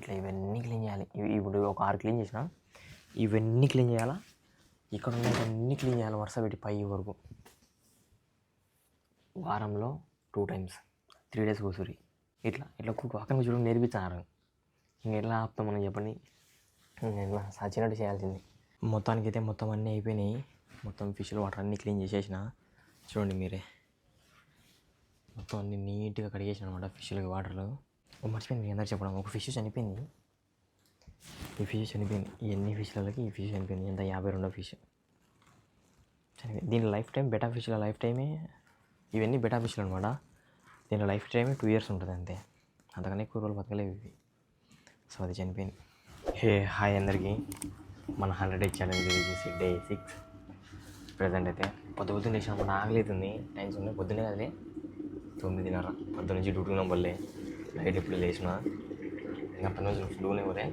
ఇట్లా ఇవన్నీ క్లీన్ చేయాలి. ఇప్పుడు ఒక 6 క్లీన్ చేసిన, ఇవన్నీ క్లీన్ చేయాలా, ఇక్కడ ఉన్నవన్నీ క్లీన్ చేయాలి వరుస పెట్టి పై వరకు. వారంలో 2 times 3 days కూసురి ఇట్లా పక్కన చూడడం నేర్పించారు. ఇంక ఎట్లా ఆపుతాం మనం చెప్పండి. ఎట్లా సచ్చినట్టు చేయాల్సింది. మొత్తానికైతే మొత్తం అన్నీ అయిపోయినాయి. మొత్తం ఫిష్లు వాటర్ అన్నీ క్లీన్ చేసేసిన. చూడండి మీరే, మొత్తం అన్నీ నీట్గా కడిగేసిన అనమాట ఫిష్లకి వాటర్లో. మర్చిపోయింది మీ అందరు చెప్పడం, ఒక ఫిష్ చనిపోయింది. ఈ ఫిష్ చనిపోయింది. ఎన్ని ఫిష్లకి ఈ ఫిష్ చనిపోయింది. ఎంత 52వ ఫిష్ చనిపోయింది. దీని లైఫ్ టైం బెటా ఫిష్ల లైఫ్ టైమే, ఇవన్నీ బెటా ఫిష్లు అనమాట. దీని లైఫ్ టైమే 2 years ఉంటుంది అంతే, అంతకన్నా ఎక్కువ రోజులు బతకలేవు ఇవి. సో అది చనిపోయింది. హాయ్ అందరికీ. మన 100 days ఛాలెంజ్ వచ్చేసి Day 6. ప్రజెంట్ అయితే పొద్దున్న లేచినప్పుడు ఆగలేతుంది. టైమ్స్ ఉన్నాయి పొద్దున్నే కదలే 9:30. పొద్దున్న నుంచి డ్యూటీ నెంబర్లే నైట్ ఎప్పుడు లేచిన ఇంకా పని రోజులు ఫుల్గానే పోతే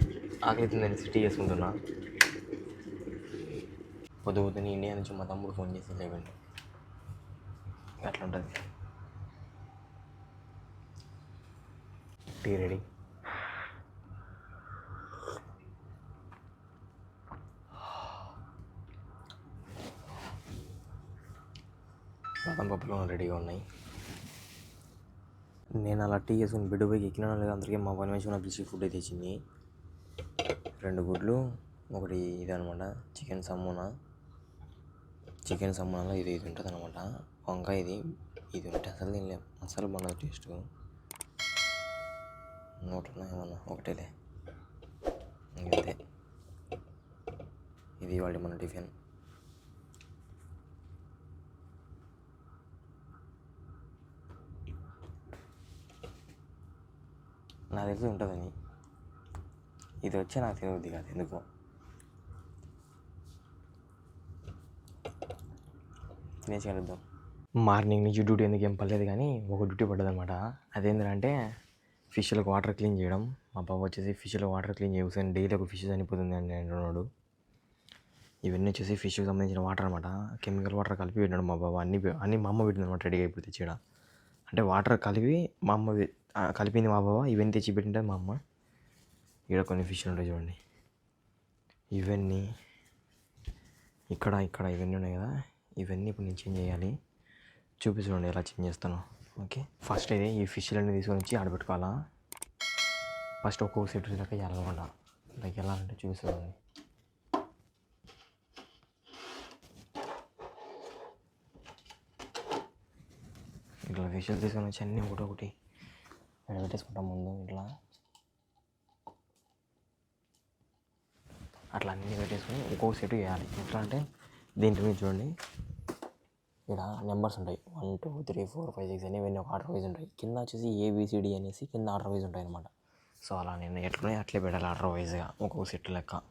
ఆకలితుందని సిటీ చేసుకుంటున్నా. పొద్దున్న ఇండియా నుంచి మా తమ్ముడు ఫోన్ చేసి లేవండి, అట్లా ఉంటుంది. Tea ready. బాదం పప్పులు రెడీగా ఉన్నాయి. నేను అలా టీ వేసుకుని బెడ్ పోయి ఎక్కినా లేదా అందరికీ మా పని మంచిగా పిలిచి ఫుడ్ అయితే ఇచ్చింది. 2 గుడ్లు, ఒకటి ఇది అనమాట చికెన్ సమ్మూనాలో ఇది ఉంటుంది అనమాట. వంకాయ ఇది ఉంటే అసలు తినలే, అసలు బాగుంది టేస్ట్. నోట్లో ఏమన్నా ఒకటేలే ఇంతే. ఇది ఇవాళ మన టిఫిన్. నాకు తెలిసి ఉంటుందని, ఇది వచ్చి నాకు తినవద్ది కాదు ఎందుకో. తినేసి కలుద్దాం. మార్నింగ్ నుంచి డ్యూటీ ఎందుకు ఏం పర్లేదు కానీ ఒక డ్యూటీ పడ్డదనమాట. అదేంటంటే ఫిష్లకు వాటర్ క్లీన్ చేయడం. మా బాబు వచ్చేసి ఫిష్లకు వాటర్ క్లీన్ చేయవలసిన డైలీ ఒక ఫిష్ చనిపోతుంది అని అంటున్నాడు. ఇవన్నీ వచ్చేసి ఫిష్కి సంబంధించిన వాటర్ అనమాట. కెమికల్ వాటర్ కలిపి పెట్టినాడు మా బాబు. అన్నీ మా అమ్మ పెట్టింది అనమాట రెడీగా ఇప్పుడు తెచ్చేయడం. అంటే వాటర్ కలిపి మా అమ్మ కలిపింది మా బాబా. ఇవన్నీ తెచ్చి పెట్టింటుంది మా అమ్మ. ఇక్కడ కొన్ని ఫిష్లు ఉంటాయి చూడండి. ఇవన్నీ ఇక్కడ ఇవన్నీ ఉన్నాయి కదా, ఇవన్నీ ఇప్పుడు నేను చేంజ్ చేయాలి. చూపిస్తుండండి ఎలా చేంజ్ చేస్తాను. ఓకే, ఫస్ట్ అయితే ఈ ఫిష్లన్నీ తీసుకొని వచ్చి ఆడబెట్టుకోవాలా. ఫస్ట్ ఒక్కొక్క సెట్ లెక్క చేయాలన్నమాట. లైక్ ఎలా అంటే చూపిస్తుండండి. ఇట్లా ఫిష్లు తీసుకొని వచ్చి అన్నీ ఒకటి పెట్టేసుకుంటాం ముందు. ఇట్లా అట్లా అన్నీ పెట్టేసుకొని ఒక్కొక్క సెట్ వేయాలి. ఎట్లా అంటే దీంట్లో మీద చూడండి, ఇక్కడ నెంబర్స్ ఉంటాయి 1 2 3 4 5 6 అని ఇవన్నీ ఒక ఆర్డర్ వైజ్ ఉంటాయి. కింద వచ్చేసి ABCD అనేసి కింద ఆర్డర్ వైజ్ ఉంటాయి అనమాట. సో అలా నేను ఎట్లనే అట్లే పెట్టాలి ఆర్డర్ వైజ్గా ఒక్కొక్క సెట్ లెక్క.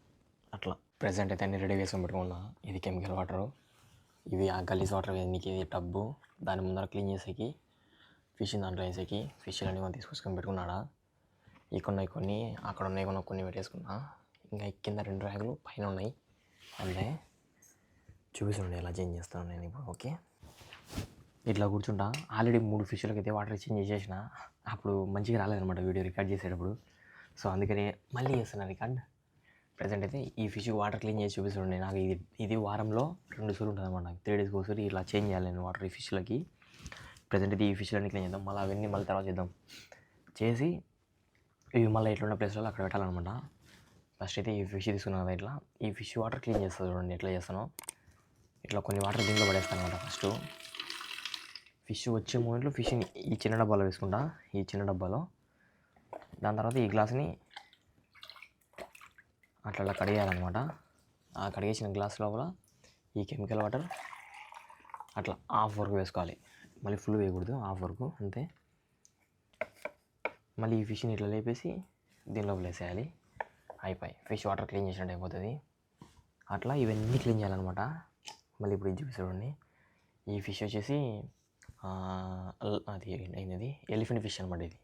అట్లా ప్రజెంట్ అయితే అన్నీ రెడీ వేసుకొని పెట్టుకున్నా. ఇది కెమికల్ వాటరు, ఇవి ఆ గలీజ్ వాటర్ నీకు ఇది టబ్బు, దాని ముందర క్లీన్ చేసేకి ఫిష్ దాంట్లో వేసేకి ఫిష్లు అన్నీ మనం తీసుకొచ్చుకొని పెట్టుకున్నాడా. ఇక్కడ ఉన్నాయి కొన్ని, అక్కడ ఉన్నాయి కొన్ని పెట్టేసుకున్నా. ఇంకా కింద 2 ర్యాకులు పైన ఉన్నాయి. అంటే చూపిస్తుండే ఎలా చేంజ్ చేస్తాను నేను ఇప్పుడు. ఓకే, ఇట్లా కూర్చుంటా. ఆల్రెడీ 3 ఫిష్లకి అయితే వాటర్ చేంజ్ చేసేసిన. అప్పుడు మంచిగా రాలేదనమాట వీడియో రికార్డ్ చేసేటప్పుడు. సో అందుకని మళ్ళీ చేస్తున్నా రికార్డ్. ప్రజెంట్ అయితే ఈ ఫిష్ వాటర్ క్లీన్ చేసి చూపిస్తుండే. నాకు ఇది వారంలో 2 సార్లు ఉంటుంది అనమాట. 3 days ఒకసారి ఇలా చేంజ్ చేయాలి నేను వాటర్ ఈ ఫిష్లకి. ప్రజెంట్ అయితే ఈ ఫిష్లన్నీ క్లీన్ చేద్దాం. మళ్ళీ అవన్నీ మళ్ళీ తర్వాత చేద్దాం. చేసి ఇవి మళ్ళీ ఎట్లున్న ప్లేస్లో అక్కడ పెట్టాలన్నమాట. ఫస్ట్ అయితే ఈ ఫిష్ తీసుకున్నాను కదా, ఇట్లా ఈ ఫిష్ వాటర్ క్లీన్ చేస్తాను చూడండి ఎట్లా చేస్తానో. ఇట్లా కొన్ని వాటర్ దీంట్లో పడేస్తాను అనమాట. ఫస్ట్ ఫిష్ వచ్చే మూమెంట్లో ఫిష్ని ఈ చిన్న డబ్బాలో వేసుకుంటా, ఈ చిన్న డబ్బాలో. దాని తర్వాత ఈ గ్లాస్ని అట్లా కడిగేయాలన్నమాట. ఆ కడిగేసిన గ్లాస్ లోపల ఈ కెమికల్ వాటర్ అట్లా హాఫ్ వరకు వేసుకోవాలి. మళ్ళీ ఫుల్ వేయకూడదు, హాఫ్ వరకు అంతే. మళ్ళీ ఈ ఫిష్ని ఇట్లా లేపేసి దీనిలో వేసేయాలి. అయిపోయి ఫిష్ వాటర్ క్లీన్ చేసినట్టు అయిపోతుంది. అట్లా ఇవన్నీ క్లీన్ చేయాలన్నమాట. మళ్ళీ ఇప్పుడు ఇది చూపిస్తాడండి. ఈ ఫిష్ వచ్చేసి అది అయినది ఎలిఫెంట్ ఫిష్ అనమాట. ఇది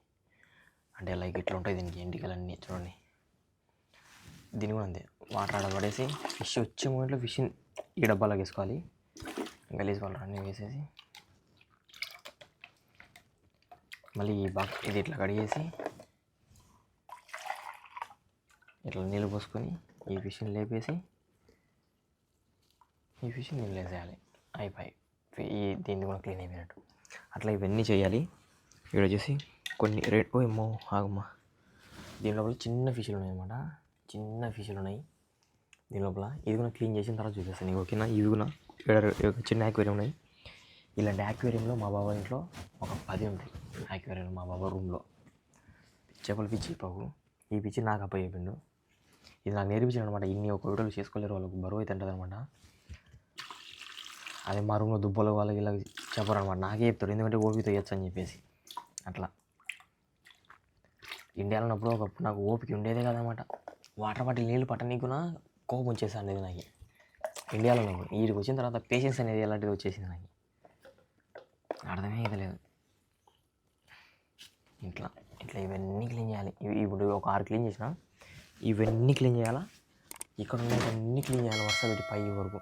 అంటే లైక్ ఇట్లా ఉంటాయి దీనికి ఎంటికలన్నీ చూడండి. దీన్ని కూడా అంతే, వాటర్ ఆడ పడేసి ఫిష్ వచ్చే మూమెంట్లో ఫిష్ని ఈ డబ్బాలోకి వేసుకోవాలి. గలీజ్ వాటర్ అన్నీ వేసేసి మళ్ళీ ఈ ఇది ఇట్లా కడిగేసి ఇట్లా నీళ్ళు పోసుకొని ఈ ఫిష్ని లేపేసి ఈ ఫిష్ని నీళ్ళు వేసేయాలి. అయిపోయి దీన్ని కూడా క్లీన్ అయిపోయినట్టు. అట్లా ఇవన్నీ చేయాలి. ఇక్కడ వచ్చేసి కొన్ని ఏమో ఆగమ్మా, దీని లోపల చిన్న ఫిష్లు ఉన్నాయి అన్నమాట. చిన్న ఫిష్లు ఉన్నాయి దీని లోపల. ఇది కూడా క్లీన్ చేసిన తర్వాత చూపిస్తాను నీకు, ఓకేనా? ఇవి కూడా ఇక్కడ చిన్న యాక్వేరియం ఉన్నాయి. ఇలాంటి యాక్వేరియంలో మా బాబా ఇంట్లో ఒక 10 ఉంటాయి. యాక్వేరియం మా బాబా రూమ్లో చేపల పిచ్చి పావు. ఈ పిచ్చి నాకు అప్ప చెప్పిండు. ఇది నాకు నేర్పించాడు అనమాట. ఇన్ని ఒక వీడియోలు చేసుకోలేరు, వాళ్ళకి బరువు అయితే ఉంటుంది అనమాట. అదే మా రూమ్లో దుబ్బలు వాళ్ళకి ఇలా చెప్పరు అనమాట, నాకే చెప్తాడు. ఎందుకంటే ఓపికతో ఇవ్వచ్చు అని చెప్పేసి. అట్లా ఇండియాలో ఉన్నప్పుడు ఒకప్పుడు నాకు ఓపిక ఉండేదే కదనమాట. వాటర్ బాటిల్ నీళ్ళు పట్టనీకున్నా కోపం వచ్చేసి అనేది నాకు. ఇండియాలో ఉన్నప్పుడు వీడికి వచ్చిన తర్వాత పేషెన్స్ అనేది ఎలాంటిది వచ్చేసింది నాకు, అర్థమే లేదు. ఇట్లా ఇట్లా ఇవన్నీ క్లీన్ చేయాలి. ఇప్పుడు ఒక 6 క్లీన్ చేసిన, ఇవన్నీ క్లీన్ చేయాలా. ఇక్కడ ఉన్నవన్నీ క్లీన్ చేయాలి వరుస పెట్టి పై వరకు.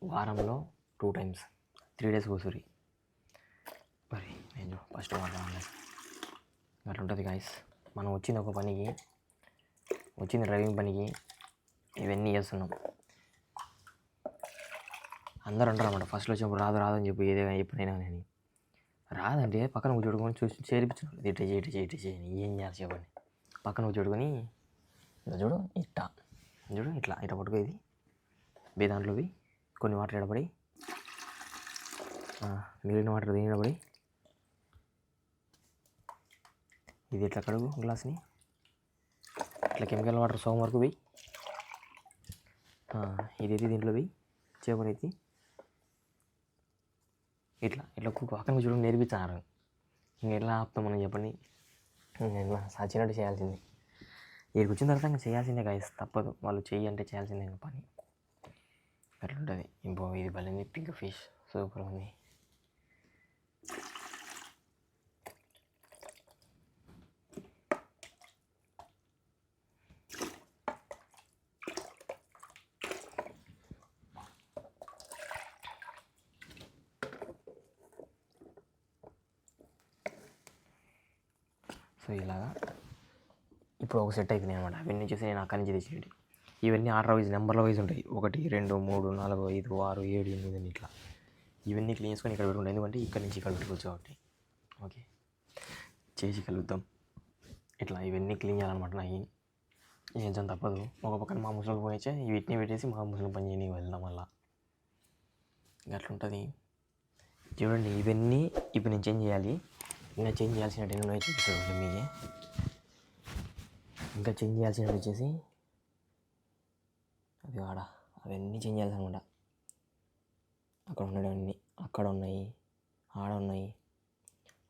వారంలో 2 times 3 days కూర్చురి. మరి నేను ఫస్ట్ వాటర్ అట్లా ఉంటుంది గాయస్. మనం వచ్చింది ఒక పనికి, వచ్చింది డ్రైవింగ్ పనికి, ఇవన్నీ చేస్తున్నాం. అందరూ అంటారు అన్నమాట ఫస్ట్లో వచ్చినప్పుడు రాదు రాదు అని చెప్పి ఏదైనా ఎప్పుడైనా నేను రాదంటే పక్కన కూర్చోడుకొని చూసి చేర్పించాను. ఇట్లా చేయని ఏం చేయాలి చెప్పండి. పక్కన కూర్చోడుకొని ఇలా చూడు ఇట్లా పట్టుకో. ఇది దాంట్లోవి కొన్ని వాటర్ ఎడబడి, మిగిలిన వాటర్ దీని ఎడబడి, ఇది ఇట్లా కడుగు గ్లాస్ని. ఇట్లా కెమికల్ వాటర్ సోమ్ వరకు పోయి, ఇది దీంట్లో పోయి చేపనైతే ఇట్లా పక్కన చూడడం నేర్పించారు. ఇంక ఎట్లా ఆపుతామని చెప్పండి. ఎట్లా సచ్చినట్టు చేయాల్సిందే. ఇక్కడికి వచ్చిన తర్వాత ఇంకా చేయాల్సిందే గాయస్, తప్పదు. వాళ్ళు చెయ్యి అంటే చేయాల్సిందే ఇంకా పని. అట్లుంటుంది. ఇంకో ఇది భలేంది, పిగ్ ఫిష్ సూపర్ ఉంది. సో ఇలాగా ఇప్పుడు ఒక సెట్ అయిపోయినాయి అనమాట. అవన్నీ చూసి నేను అక్కడి నుంచి తెచ్చేయండి. ఇవన్నీ ఆర్డర్ వైజ్ నెంబర్ల వైజ్ ఉంటాయి. 1 2 3 4 5 6 7 8 అని ఇట్లా. ఇవన్నీ క్లీన్ చేసుకొని ఇక్కడ పెట్టుకుంటాం, ఎందుకంటే ఇక్కడ నుంచి ఇక్కడ పెట్టుకోవచ్చు కాబట్టి. ఓకే, చేసి కలుద్దాం. ఇట్లా ఇవన్నీ క్లీన్ చేయాలన్నమాట. నాకు ఏం తప్పదు. ఒక పక్కన మా ముసలికి పోయొచ్చే వీటిని పెట్టేసి మా ముసలి పని చేయని వెళ్దాం. మళ్ళీ అట్లుంటుంది. చూడండి, ఇవన్నీ ఇప్పుడు నేను చేంజ్ చేయాలి. ఇంకా చేంజ్ చేయాల్సినట్టు ఎన్నో చూపిస్తాడు మీకే. ఇంకా చేంజ్ చేయాల్సినట్టు వచ్చేసి అది అవన్నీ చేంజ్ చేయాల్సి అనమాట. అక్కడ ఉండేవన్నీ అక్కడ ఉన్నాయి, ఆడ ఉన్నాయి,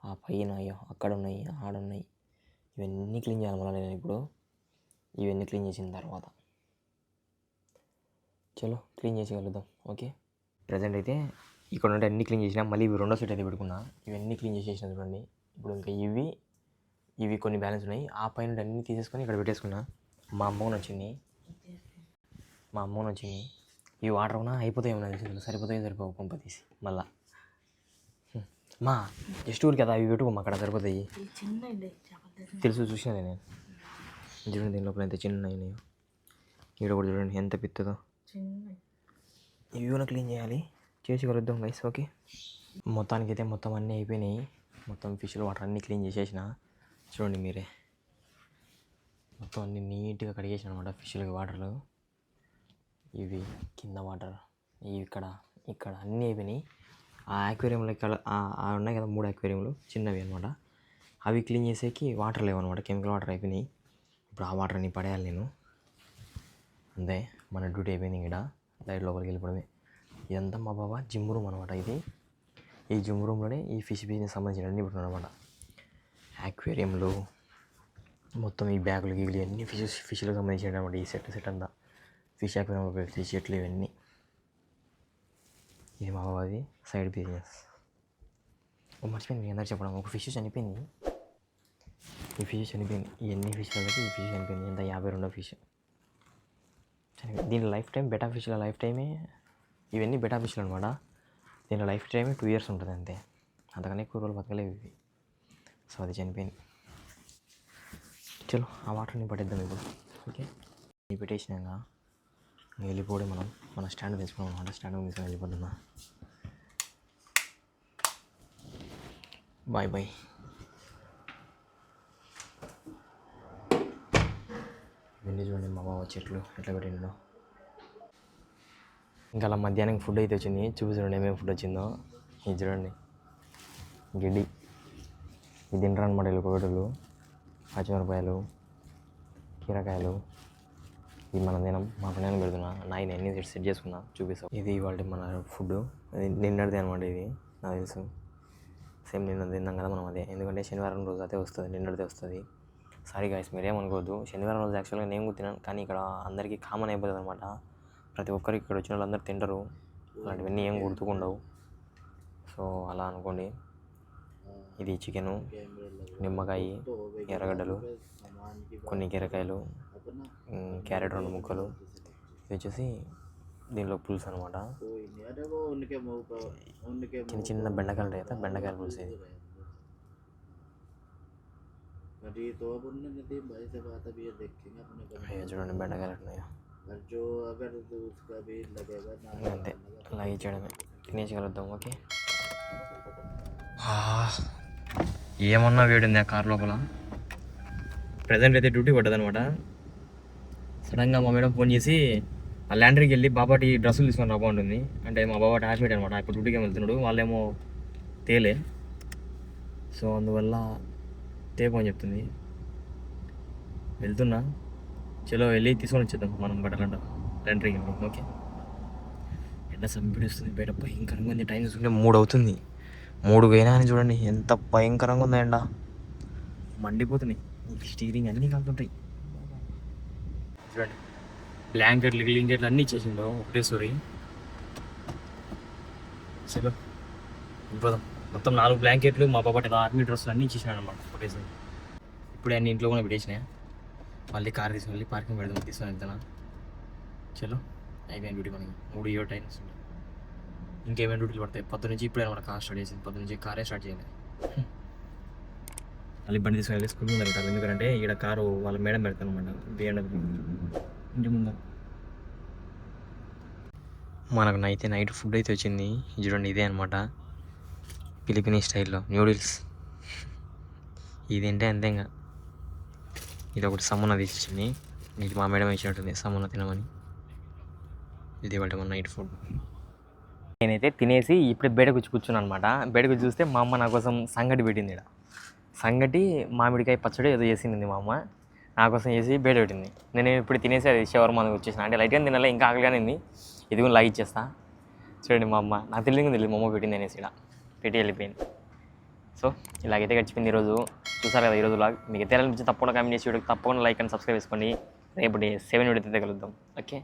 ఆ పైన అక్కడ ఉన్నాయి, ఆడ ఉన్నాయి. ఇవన్నీ క్లీన్ చేయాలి మళ్ళీ నేను ఇప్పుడు. ఇవన్నీ క్లీన్ చేసిన తర్వాత చలో క్లీన్ చేసి కలుద్దాం. ఓకే, ప్రజెంట్ అయితే ఇక్కడ ఉంటే అన్నీ క్లీన్ చేసినా. మళ్ళీ ఇవి రెండో సెట్ అయితే పెట్టుకున్నా. ఇవన్నీ క్లీన్ చేసేసిన చూడండి. ఇప్పుడు ఇంకా ఇవి కొన్ని బ్యాలెన్స్ ఉన్నాయి. ఆ పైన అన్నీ తీసేసుకొని ఇక్కడ పెట్టేసుకున్నా. మా అమ్మ నచ్చింది. ఈ వాటర్ ఉన్నా అయిపోతాయి, ఏమన్నా తెలిసింది సరిపోవు పంప తీసి మళ్ళా. మా జస్ట్ ఊరికి కదా అవి పెట్టుకోమా, అక్కడ సరిపోతాయి. తెలుసు, చూసినా నేను. చూడండి దీని లోపల ఎంత చిన్న అయినాయో. ఇక్కడ కూడా చూడండి ఎంత పిత్తదో. ఇవి కూడా క్లీన్ చేయాలి. చేసి కలుద్దాం గైస్. ఓకే, మొత్తానికైతే మొత్తం అన్నీ అయిపోయినాయి. మొత్తం ఫిష్లు వాటర్ అన్నీ క్లీన్ చేసేసిన. చూడండి మీరే, మొత్తం అన్నీ నీట్గా కడిగేసిన అనమాట ఫిష్లకి వాటర్లు. ఇవి కింద వాటర్, ఇవి ఇక్కడ అన్నీ అయిపోయినాయి. ఆ యాక్వేరియంలో ఇక్కడ ఉన్నాయి కదా 3 యాక్వేరియంలు చిన్నవి అనమాట. అవి క్లీన్ చేసేకి వాటర్ లేవన్నమాట, కెమికల్ వాటర్ అయిపోయినాయి. ఇప్పుడు ఆ వాటర్ని పడేయాలి నేను. అంతే, మన డ్యూటీ అయిపోయింది. ఇక్కడ లైట్ లోపలికి వెళ్ళిపోవడమే. ఇదంతా మా బాబా జిమ్ రూమ్ అనమాట. ఈ జిమ్ రూమ్లోనే ఈ ఫిష్ బిజినెస్ సంబంధించిన అన్నీ పెట్టున్నాను అనమాట. యాక్వేరియంలు మొత్తం ఈ బ్యాగులు గీగులు అన్నీ ఫిష్లకు సంబంధించిన అనమాట. ఈ సెట్ అంతా ఫిష్ యాక్వేరియంలో పెట్టి చెట్లు ఇవన్నీ. ఇది మా బాబాది సైడ్ బిజినెస్. మర్చిపోయింది మీ అందరూ చెప్పడం, ఒక ఫిష్ చనిపోయింది. ఈ ఫిష్ చనిపోయింది. ఇవన్నీ ఫిష్లకి ఈ ఫిష్ చనిపోయింది. ఎంత 52 ఫిష్ చనిపోయింది. దీని లైఫ్ టైం బెటా ఫిష్ల లైఫ్ టైమే. ఇవన్నీ బెటా ఫిష్లు అనమాట. దీని లైఫ్ టైమే 2 years ఉంటుంది అంతే, అంతకన్నా ఎక్కువ రోజులు బతకలేవు ఇవి. సో అది చనిపోయింది. చలో ఆ వాటర్ని పట్టిద్దాం ఇప్పుడు. ఓకే, ఇది పెట్టేసినాక వెళ్ళిపోవడం మనం మన స్టాండ్ తీసుకున్నాం అనమాట. స్టాండ్ తీసుకుని వెళ్ళిపోతున్నా. Bye bye. వెళ్ళి చూడండి మా బావ చెట్లు ఎట్లా పెట్టిండో. ఇంకా అలా మధ్యాహ్నం ఫుడ్ అయితే వచ్చింది. చూసి చూడండి ఏమేమి ఫుడ్ వచ్చిందో. ఇది చూడండి గిడ్డి, ఇది తింటారు అనమాట వీళ్ళు కొగటలు, పచ్చిమిరపకాయలు, కీరకాయలు. ఇది మనం తినం, మా ఫ్రెండ్ పెడుతున్నా. నేను అన్ని సెట్ చేసుకున్నా, చూపిస్తాం. ఇది ఇవాళ మన ఫుడ్, అది నిన్నటిది అనమాట. ఇది నాకు తెలుసు, సేమ్ నిన్న తిన్నాం కదా మనం అదే. ఎందుకంటే శనివారం రోజు అదే వస్తుంది, నిన్నటిదే వస్తుంది. సారీ గాయస్, మీరేమనుకోవద్దు. శనివారం రోజు యాక్చువల్గా నేను కూడా తిన్నాను, కానీ ఇక్కడ అందరికీ కామన్ అయిపోతుంది అనమాట. ప్రతి ఒక్కరికి ఇక్కడ వచ్చిన వాళ్ళందరూ తింటారు, అలాంటివన్నీ ఏం గుర్తుకుండవు. సో అలా అనుకోండి. ఇది చికెను, నిమ్మకాయ, ఎర్రగడ్డలు, కొన్ని కీరకాయలు, క్యారెట్ 2 ముక్కలు. ఇది వచ్చేసి దీనిలో పులుసు అనమాట. చిన్న చిన్న బెండకాయలు ఉంటాయి కదా, బెండకాయల పులుసు ఇది. చూడండి బెండకాయలు ఉన్నాయో. అంతే, అలాగే చేయడమే, తినేయగలుగుతాం. ఓకే, ఏమన్నా వేడింది ఆ కార్ లోపల. ప్రజెంట్ అయితే డ్యూటీ పడ్డదనమాట. సడన్గా మా మేడం ఫోన్ చేసి ఆ ల్యాండరీకి వెళ్ళి బాబాటి డ్రెస్సులు తీసుకొని రా బాగుంటుంది అంటే, మా బాబాటి హాస్పిటల్ అనమాట. ఇప్పుడు డ్యూటీకి వెళ్తున్నాడు, వాళ్ళేమో తేలే. సో అందువల్ల తేపని చెప్తుంది. వెళ్తున్నా, చలో వెళ్ళి తీసుకొని వచ్చేద్దాం మనం బట్టలంట ల్యాండరీకి. ఓకే, ఎండ సంపిడిస్తుంది బయట, భయంకరంగా ఉంది. టైం చూసుకుంటే 3 అవుతుంది. 3 అయినా అని చూడండి ఎంత భయంకరంగా ఉందో ఎండ, మండిపోతున్నాయి. స్టీరింగ్ అన్నీ కాలుతుంటాయి. చూడండి బ్లాంకెట్లు గిలింకెట్లు అన్నీ ఇచ్చేసిండు ఒకటే సారి. సరే వెళ్ళిపోదాం. మొత్తం 4 బ్లాంకెట్లు, మా పాపటి ఆర్మీ డ్రెస్సులు అన్నీ ఇచ్చేసినాడు అనమాట ఒకటేసారి. ఇప్పుడే అన్ని ఇంట్లో కూడా పెట్టేసినాయి. మళ్ళీ కార్ తీసుకుని వెళ్ళి పార్కింగ్ పెడదాం, తీసుకొని వెళ్తాను. చలో అయిపోయింది డ్యూటీ మనకి. 3 టైమ్స్ ఉంటాయి. ఇంకేమైనా డ్యూటీలు పడతాయి. 10 నుంచి ఇప్పుడే అనమాట కార్ స్టార్ట్ చేసింది. 10 నుంచి కారే స్టార్ట్ చేయాలి. మళ్ళీ బండి తీసుకుని వెళ్ళి స్కూల్ ముందు పెట్టాలి. ఎందుకంటే ఇక్కడ కారు వాళ్ళ మేడం పెడతాను అనమాట, BMW ఇంటి ముందు. మనకు నైట్ ఫుడ్ అయితే వచ్చింది. చూడండి ఇదే అనమాట, ఫిలిపినీ స్టైల్లో న్యూడిల్స్. ఇదేంటే అంతే. ఇంకా ఇది ఒకటి సమున తీసిచ్చింది, ఇది మా మేడం ఇచ్చినట్టుంది సమున తినమని. ఇది వాటి మన నైట్ ఫుడ్. నేనైతే తినేసి ఇప్పుడు బయటకు వచ్చి కూర్చున్నాను అనమాట. బయటకు చూస్తే మా అమ్మ నా కోసం సంగటి పెట్టింది. ఇక్కడ సంగటి మామిడికాయ పచ్చడి ఏదో చేసింది మా అమ్మ, నా కోసం చేసి బయట పెట్టింది. నేను ఇప్పుడు తినేసి అది షవర్మా వచ్చేసిన, అంటే లైట్గా తినాలి, ఇంకా ఆకలిగానే ఉంది. ఇది కూడా లాగ్ ఇచ్చేస్తా. చూడండి మా అమ్మ, నాకు తెలియదు మా అమ్మ పెట్టింది అనేసి ఇక్కడ పెట్టి వెళ్ళిపోయింది. సో ఇలాగైతే గడిచిపోయింది ఈరోజు. చూసారు కదా ఈరోజు లాగ్. మీకు ఎలా అనిపించి తప్పకుండా కామెంట్ చేసి తప్పకుండా లైక్ అండ్ సబ్స్క్రైబ్ చేసుకోండి. రేపటి 7 వీడియో అయితే కలుద్దాం. ఓకే.